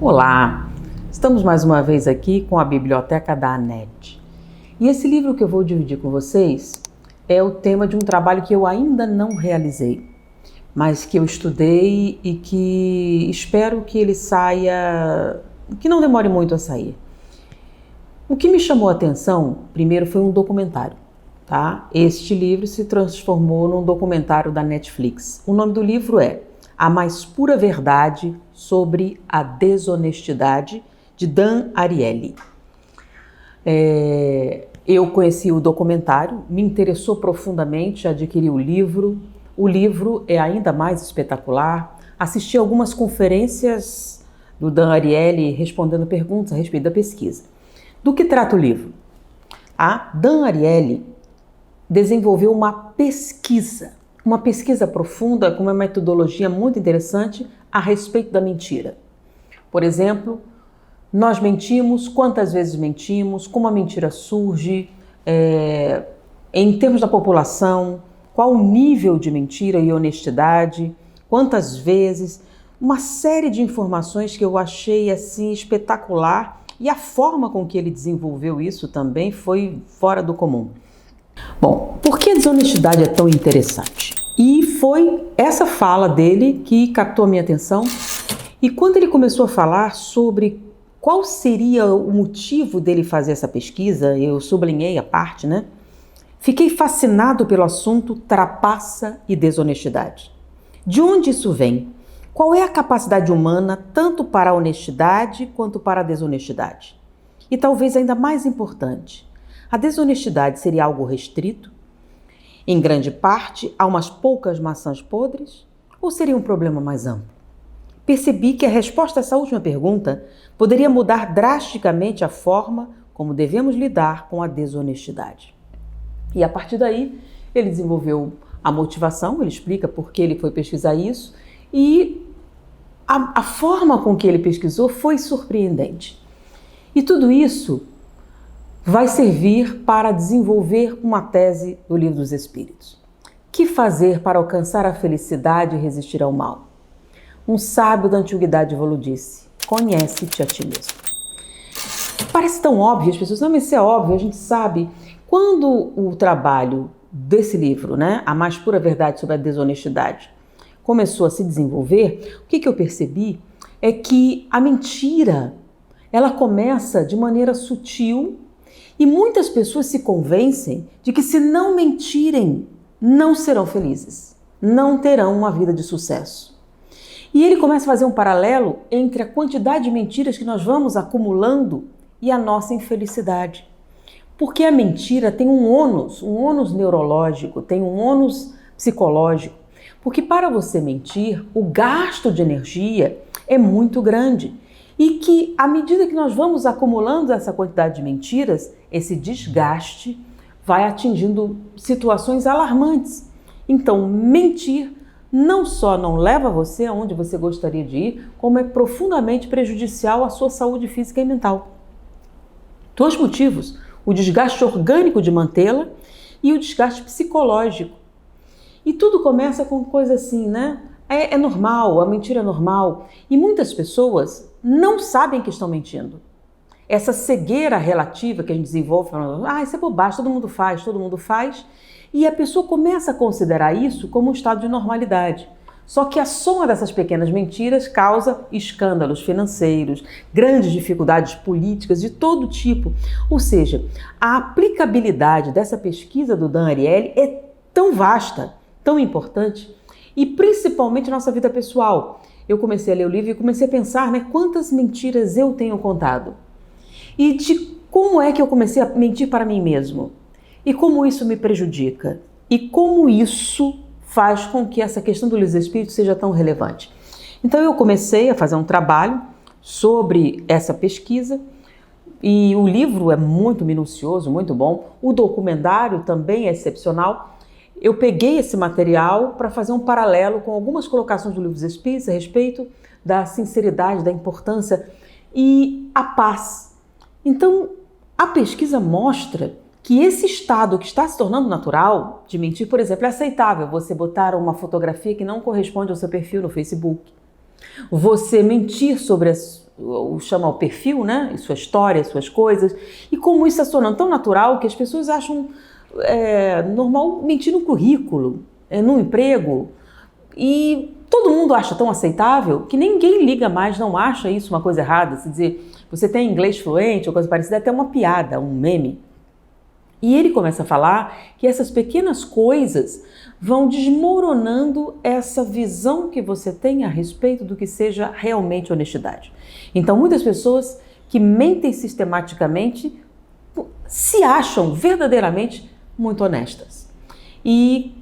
Olá! Estamos mais uma vez aqui com a Biblioteca da ANET. E esse livro que eu vou dividir com vocês é o tema de um trabalho que eu ainda não realizei, mas que eu estudei e que espero que ele saia, que não demore muito a sair. O que me chamou a atenção, primeiro, foi um documentário, tá? Este livro se transformou num documentário da Netflix. O nome do livro é A Mais Pura Verdade sobre a Desonestidade, de Dan Ariely. Eu conheci o documentário, me interessou profundamente, adquiri o livro. O livro é ainda mais espetacular. Assisti algumas conferências do Dan Ariely respondendo perguntas a respeito da pesquisa. Do que trata o livro? A Dan Ariely desenvolveu uma pesquisa profunda, com uma metodologia muito interessante a respeito da mentira. Por exemplo, nós mentimos, quantas vezes mentimos, como a mentira surge, em termos da população, qual o nível de mentira e honestidade, quantas vezes, uma série de informações que eu achei assim espetacular, e a forma com que ele desenvolveu isso também foi fora do comum. Bom, por que a desonestidade é tão interessante? E foi essa fala dele que captou a minha atenção. E quando ele começou a falar sobre qual seria o motivo dele fazer essa pesquisa, eu sublinhei a parte, né? Fiquei fascinado pelo assunto trapaça e desonestidade. De onde isso vem? Qual é a capacidade humana tanto para a honestidade quanto para a desonestidade? E talvez ainda mais importante, a desonestidade seria algo restrito? Em grande parte, a umas poucas maçãs podres? Ou seria um problema mais amplo? Percebi que a resposta a essa última pergunta poderia mudar drasticamente a forma como devemos lidar com a desonestidade. E a partir daí, ele desenvolveu a motivação, ele explica por que ele foi pesquisar isso, e a forma com que ele pesquisou foi surpreendente. E tudo isso vai servir para desenvolver uma tese do Livro dos Espíritos. Que fazer para alcançar a felicidade e resistir ao mal? Um sábio da antiguidade falou disse: conhece-te a ti mesmo. Parece tão óbvio, as pessoas, não, mas isso é óbvio, a gente sabe. Quando o trabalho desse livro, né, A Mais Pura Verdade sobre a Desonestidade, começou a se desenvolver, o que eu percebi é que a mentira, ela começa de maneira sutil. E muitas pessoas se convencem de que se não mentirem, não serão felizes, não terão uma vida de sucesso. E ele começa a fazer um paralelo entre a quantidade de mentiras que nós vamos acumulando e a nossa infelicidade. Porque a mentira tem um ônus neurológico, tem um ônus psicológico. Porque para você mentir, o gasto de energia é muito grande. E que, à medida que nós vamos acumulando essa quantidade de mentiras, esse desgaste vai atingindo situações alarmantes. Então, mentir não só não leva você aonde você gostaria de ir, como é profundamente prejudicial à sua saúde física e mental. Dois motivos: o desgaste orgânico de mantê-la e o desgaste psicológico. E tudo começa com coisa assim, né? É normal, a mentira é normal. E muitas pessoas não sabem que estão mentindo. Essa cegueira relativa que a gente desenvolve, falando, isso é bobagem, todo mundo faz. E a pessoa começa a considerar isso como um estado de normalidade. Só que a soma dessas pequenas mentiras causa escândalos financeiros, grandes dificuldades políticas de todo tipo. Ou seja, a aplicabilidade dessa pesquisa do Dan Ariely é tão vasta, tão importante, e principalmente na nossa vida pessoal. Eu comecei a ler o livro e comecei a pensar, né, quantas mentiras eu tenho contado. E de como é que eu comecei a mentir para mim mesmo. E como isso me prejudica. E como isso faz com que essa questão do Livro dos Espíritos seja tão relevante. Então eu comecei a fazer um trabalho sobre essa pesquisa. E o livro é muito minucioso, muito bom. O documentário também é excepcional. Eu peguei esse material para fazer um paralelo com algumas colocações do Livro dos Espíritos a respeito da sinceridade, da importância e a paz. Então, a pesquisa mostra que esse estado que está se tornando natural de mentir, por exemplo, é aceitável você botar uma fotografia que não corresponde ao seu perfil no Facebook. Você mentir sobre chama o perfil, né? E sua história, suas coisas. E como isso está se tornando tão natural que as pessoas acham normal mentir no currículo, no emprego. E todo mundo acha tão aceitável que ninguém liga mais, não acha isso uma coisa errada. Se dizer, você tem inglês fluente ou coisa parecida, é até uma piada, um meme. E ele começa a falar que essas pequenas coisas vão desmoronando essa visão que você tem a respeito do que seja realmente honestidade. Então, muitas pessoas que mentem sistematicamente se acham verdadeiramente muito honestas. E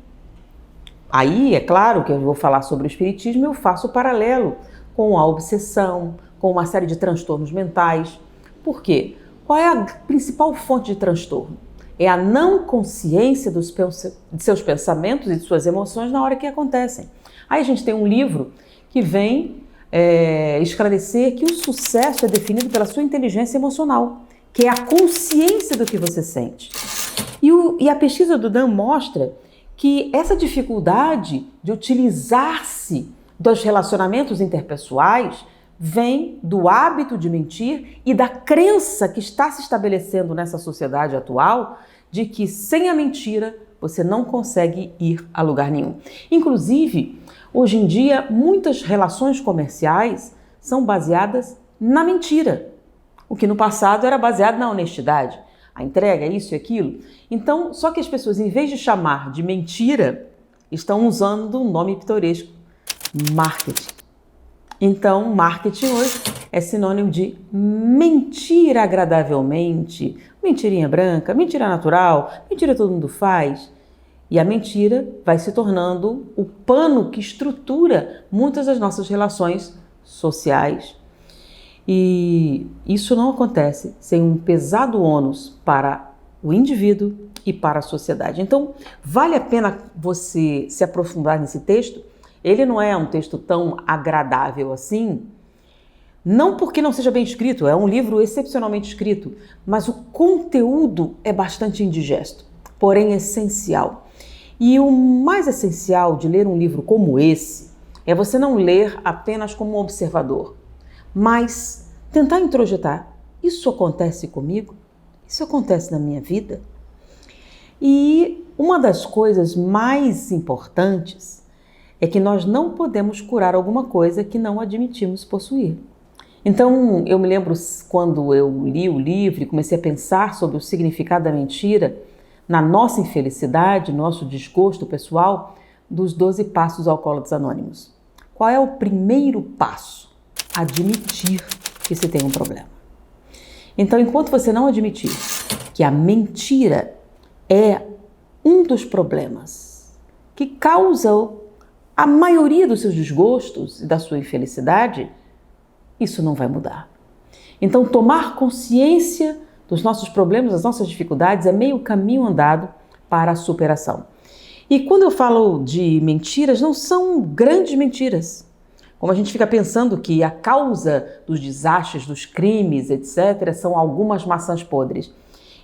aí, é claro que eu vou falar sobre o espiritismo, eu faço o paralelo com a obsessão, com uma série de transtornos mentais. Por quê? Qual é a principal fonte de transtorno? É a não consciência de seus pensamentos e de suas emoções na hora que acontecem. Aí a gente tem um livro que vem esclarecer que o sucesso é definido pela sua inteligência emocional, que é a consciência do que você sente. E a pesquisa do Dan mostra que essa dificuldade de utilizar-se dos relacionamentos interpessoais vem do hábito de mentir e da crença que está se estabelecendo nessa sociedade atual de que sem a mentira você não consegue ir a lugar nenhum. Inclusive, hoje em dia, muitas relações comerciais são baseadas na mentira, o que no passado era baseado na honestidade. A entrega, isso e aquilo. Então, só que as pessoas, em vez de chamar de mentira, estão usando um nome pitoresco, marketing. Então, marketing hoje é sinônimo de mentir agradavelmente, mentirinha branca, mentira natural, mentira todo mundo faz. E a mentira vai se tornando o pano que estrutura muitas das nossas relações sociais. E isso não acontece sem um pesado ônus para o indivíduo e para a sociedade. Então, vale a pena você se aprofundar nesse texto. Ele não é um texto tão agradável assim, não porque não seja bem escrito, é um livro excepcionalmente escrito, mas o conteúdo é bastante indigesto, porém essencial. E o mais essencial de ler um livro como esse é você não ler apenas como um observador, mas tentar introjetar. Isso acontece comigo? Isso acontece na minha vida? E uma das coisas mais importantes é que nós não podemos curar alguma coisa que não admitimos possuir. Então, eu me lembro quando eu li o livro e comecei a pensar sobre o significado da mentira, na nossa infelicidade, nosso desgosto pessoal, dos 12 passos Alcoólatras Anônimos. Qual é o primeiro passo? Admitir que se tem um problema. Então, enquanto você não admitir que a mentira é um dos problemas que causam a maioria dos seus desgostos e da sua infelicidade, isso não vai mudar. Então, tomar consciência dos nossos problemas, das nossas dificuldades, é meio caminho andado para a superação. E quando eu falo de mentiras, não são grandes mentiras. Como a gente fica pensando que a causa dos desastres, dos crimes, etc., são algumas maçãs podres.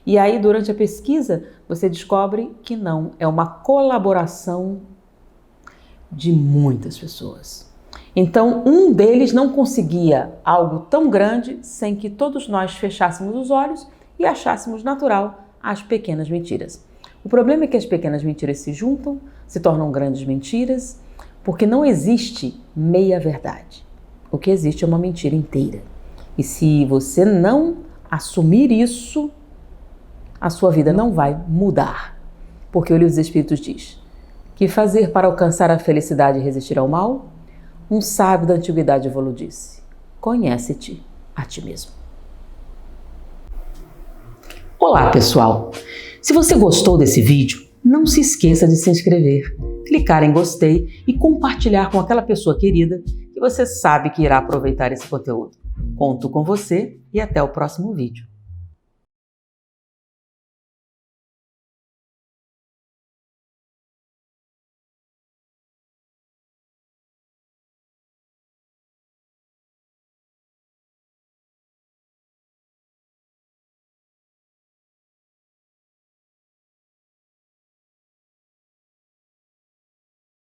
E aí, durante a pesquisa, você descobre que não, é uma colaboração de muitas pessoas. Então, um deles não conseguia algo tão grande sem que todos nós fechássemos os olhos e achássemos natural as pequenas mentiras. O problema é que as pequenas mentiras se juntam, se tornam grandes mentiras, porque não existe meia verdade. O que existe é uma mentira inteira. E se você não assumir isso, a sua vida não vai mudar. Porque o Livro dos Espíritos diz: que fazer para alcançar a felicidade e resistir ao mal? Um sábio da antiguidade vos disse: conhece-te a ti mesmo. Olá, pessoal! Se você gostou desse vídeo, não se esqueça de se inscrever, clicar em gostei e compartilhar com aquela pessoa querida que você sabe que irá aproveitar esse conteúdo. Conto com você e até o próximo vídeo.